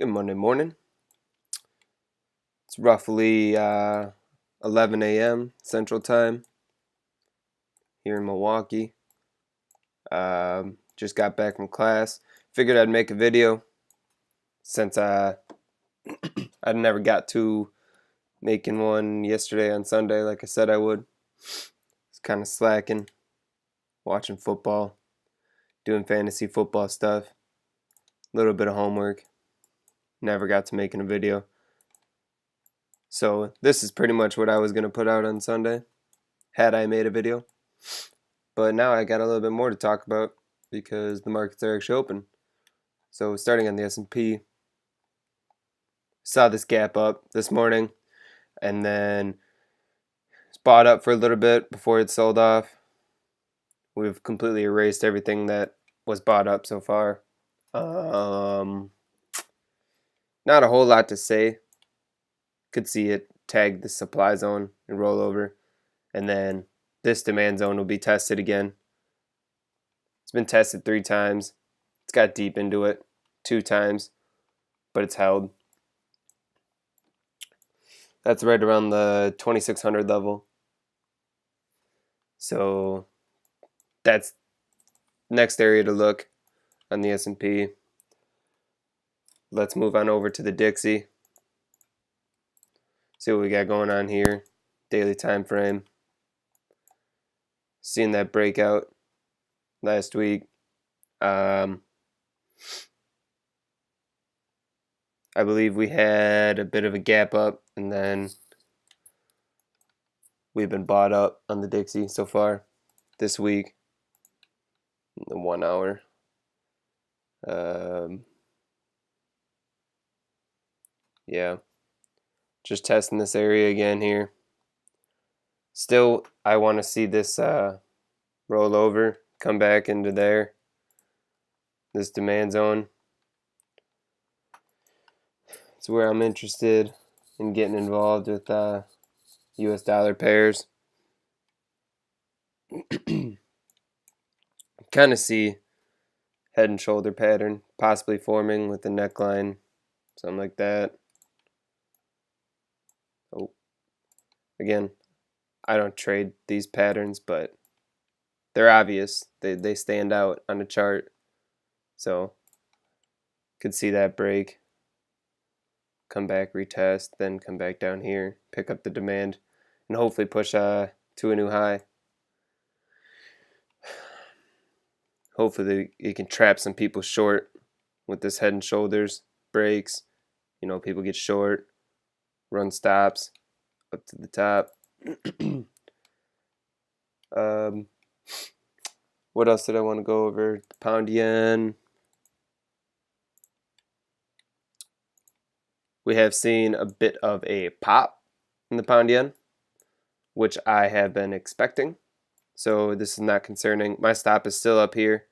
Good Monday morning. It's roughly 11 a.m. Central Time here in Milwaukee. Just got back from class. Figured I'd make a video since I never got to making one yesterday on Sunday like I said I would. It's kind of slacking, watching football, doing fantasy football stuff, a little bit of homework. Never got to making a video. So this is pretty much what I was going to put out on Sunday, had I made a video. But now I got a little bit more to talk about because the markets are actually open. So starting on the S&P, saw this gap up this morning and then it's bought up for a little bit before it sold off. We've completely erased everything that was bought up so far. Not a whole lot to say. Could see it tag the supply zone and roll over, and then this demand zone will be tested again. It's been tested 3 times. It's got deep into it 2 times, but it's held. That's right around the 2600 level. So that's next area to look on the S&P. Let's move on over to the Dixie. See what we got going on here. Daily time frame. Seeing that breakout last week. I believe we had a bit of a gap up, and then we've been bought up on the Dixie so far this week in the 1 hour. Yeah, just testing this area again here. Still, I want to see this roll over, come back into there, this demand zone. It's where I'm interested in getting involved with US dollar pairs. Kind of see head and shoulder pattern possibly forming with the neckline, something like that. Oh, again, I don't trade these patterns, but they're obvious. They stand out on a chart. So could see that break, come back, retest, then come back down here, pick up the demand, and hopefully push to a new high. Hopefully it can trap some people short with this head and shoulders breaks. You know, people get short, run stops up to the top. What else did I want to go over? The pound yen. We have seen a bit of a pop in the pound yen, which I have been expecting. So this is not concerning. My stop is still up here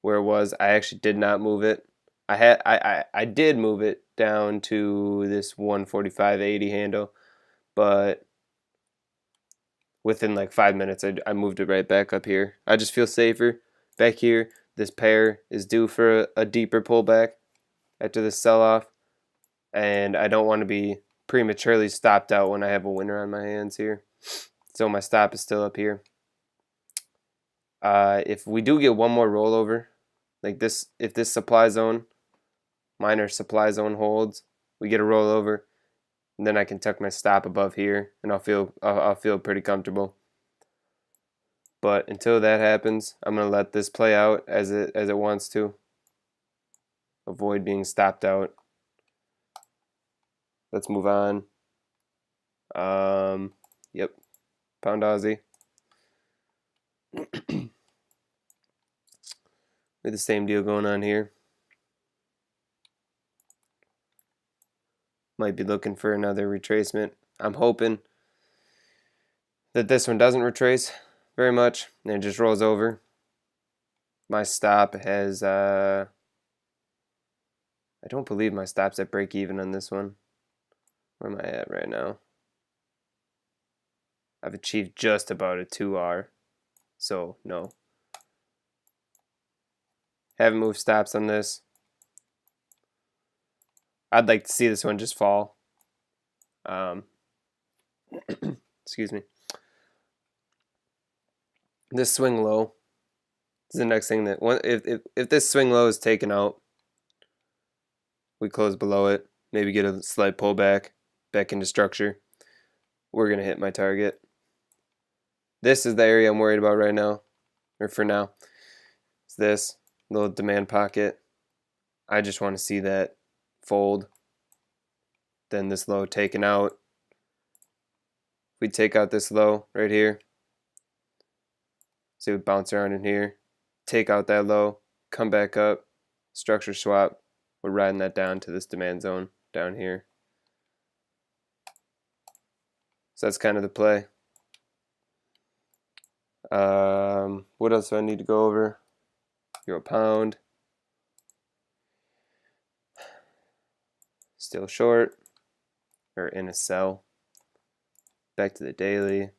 where it was. I actually did not move it. I did move it down to this 145.80 handle, but within like 5 minutes I moved it right back up here. I just feel safer back here. This pair is due for a deeper pullback after this sell-off, and I don't want to be prematurely stopped out when I have a winner on my hands here. So my stop is still up here. If we do get one more rollover, like this, if this supply zone, minor supply zone holds, we get a rollover, and then I can tuck my stop above here, and I'll feel pretty comfortable. But until that happens, I'm gonna let this play out as it wants to. Avoid being stopped out. Let's move on. Yep, pound Aussie. With the same deal going on here. Might be looking for another retracement. I'm hoping that this one doesn't retrace very much and it just rolls over. My stop has I don't believe my stop's at break even on this one. Where am I at right now? I've achieved just about a 2R, so no. Haven't moved stops on this. I'd like to see this one just fall. Excuse me. This swing low is the next thing that if this swing low is taken out, we close below it, maybe get a slight pullback back into structure, we're gonna hit my target. This is the area I'm worried about right now, or for now. It's this little demand pocket. I just want to see that fold, then this low taken out. If we take out this low right here, see we bounce around in here, take out that low, come back up, structure swap, we're riding that down to this demand zone down here. So that's kind of the play. What else do I need to go over? Euro pound. Still short, or in a sell. Back to the daily.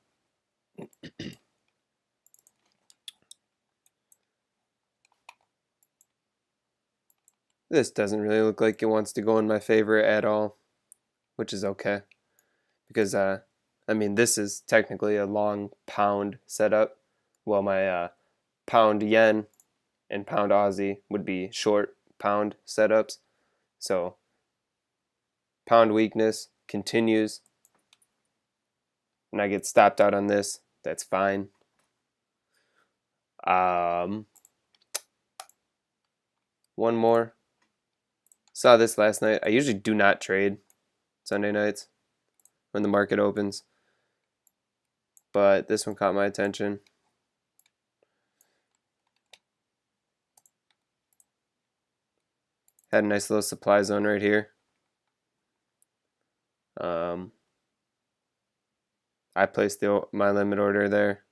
This doesn't really look like it wants to go in my favor at all, which is okay. Because, I mean, this is technically a long pound setup. Well, my pound yen and pound Aussie would be short pound setups. So, pound weakness continues, and I get stopped out on this. That's fine. One more. Saw this last night. I usually do not trade Sunday nights when the market opens, but this one caught my attention. Had a nice little supply zone right here. I placed my limit order there.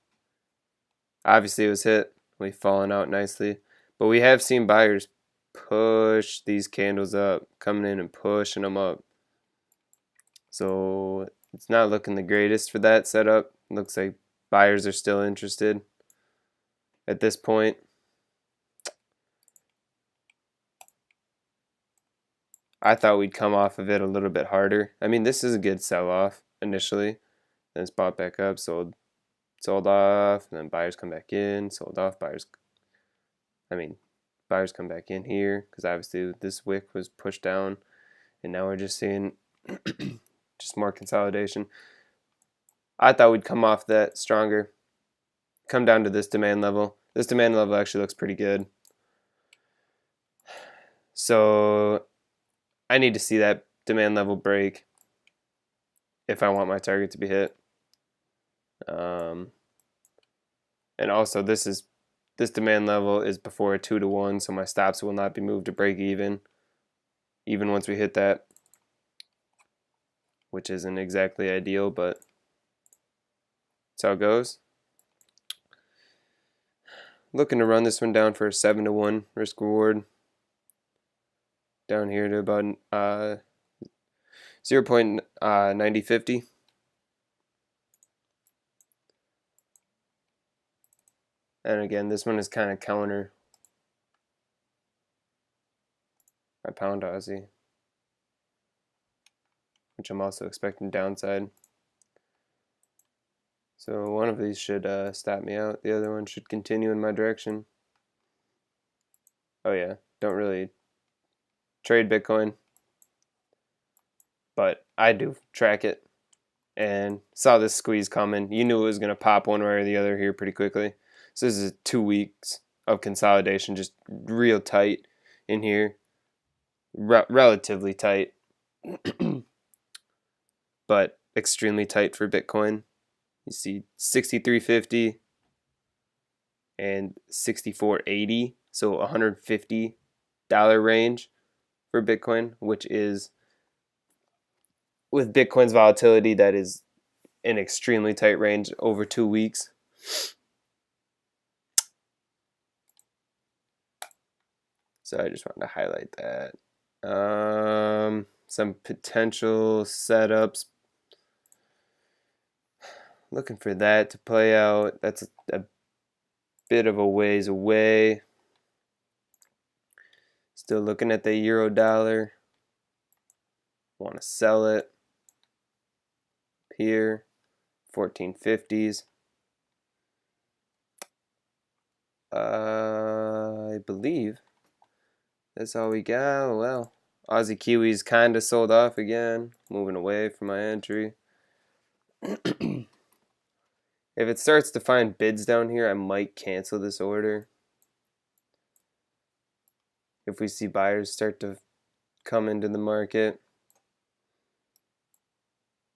Obviously it was hit. We've fallen out nicely, but we have seen buyers push these candles up, coming in and pushing them up. So it's not looking the greatest for that setup. Looks like buyers are still interested at this point. I thought we'd come off of it a little bit harder. I mean, this is a good sell-off initially. Then it's bought back up, sold off, and then buyers come back in, sold off, buyers come back in here because obviously this wick was pushed down, and now we're just seeing just more consolidation. I thought we'd come off that stronger, come down to this demand level. This demand level actually looks pretty good. So I need to see that demand level break if I want my target to be hit. And also this demand level is before a 2-to-1, so my stops will not be moved to break even once we hit that, which isn't exactly ideal, but that's how it goes. Looking to run this one down for a 7-to-1 risk reward. Down here to about 0.9050. And again, this one is kind of counter my pound Aussie, which I'm also expecting downside. So one of these should stop me out. The other one should continue in my direction. Oh yeah, don't really trade Bitcoin, but I do track it and saw this squeeze coming. You knew it was going to pop one way or the other here pretty quickly. So this is 2 weeks of consolidation, just real tight in here, relatively tight, but extremely tight for Bitcoin. You see 63.50 and 64.80, so $150 range for Bitcoin, which is, with Bitcoin's volatility, that is an extremely tight range over 2 weeks. So I just wanted to highlight that. Some potential setups. Looking for that to play out. That's a bit of a ways away. Still looking at the euro dollar. want to sell it here, 1450s. I believe that's all we got. Oh, well, Aussie Kiwis kind of sold off again, moving away from my entry. If it starts to find bids down here, I might cancel this order. If we see buyers start to come into the market.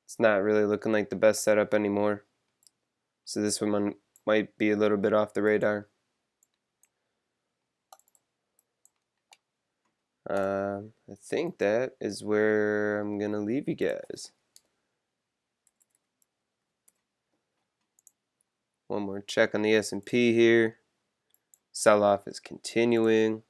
It's not really looking like the best setup anymore. So this one might be a little bit off the radar. I think that is where I'm going to leave you guys. One more check on the S&P here. Sell-off is continuing.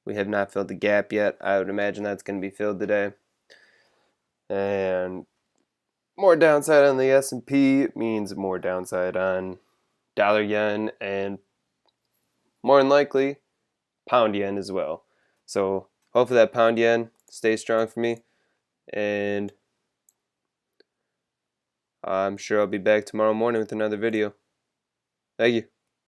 We have not filled the gap yet. I would imagine that's going to be filled today. And more downside on the S&P means more downside on dollar yen and more than likely pound yen as well. So hopefully that pound yen stays strong for me, and I'm sure I'll be back tomorrow morning with another video. Thank you.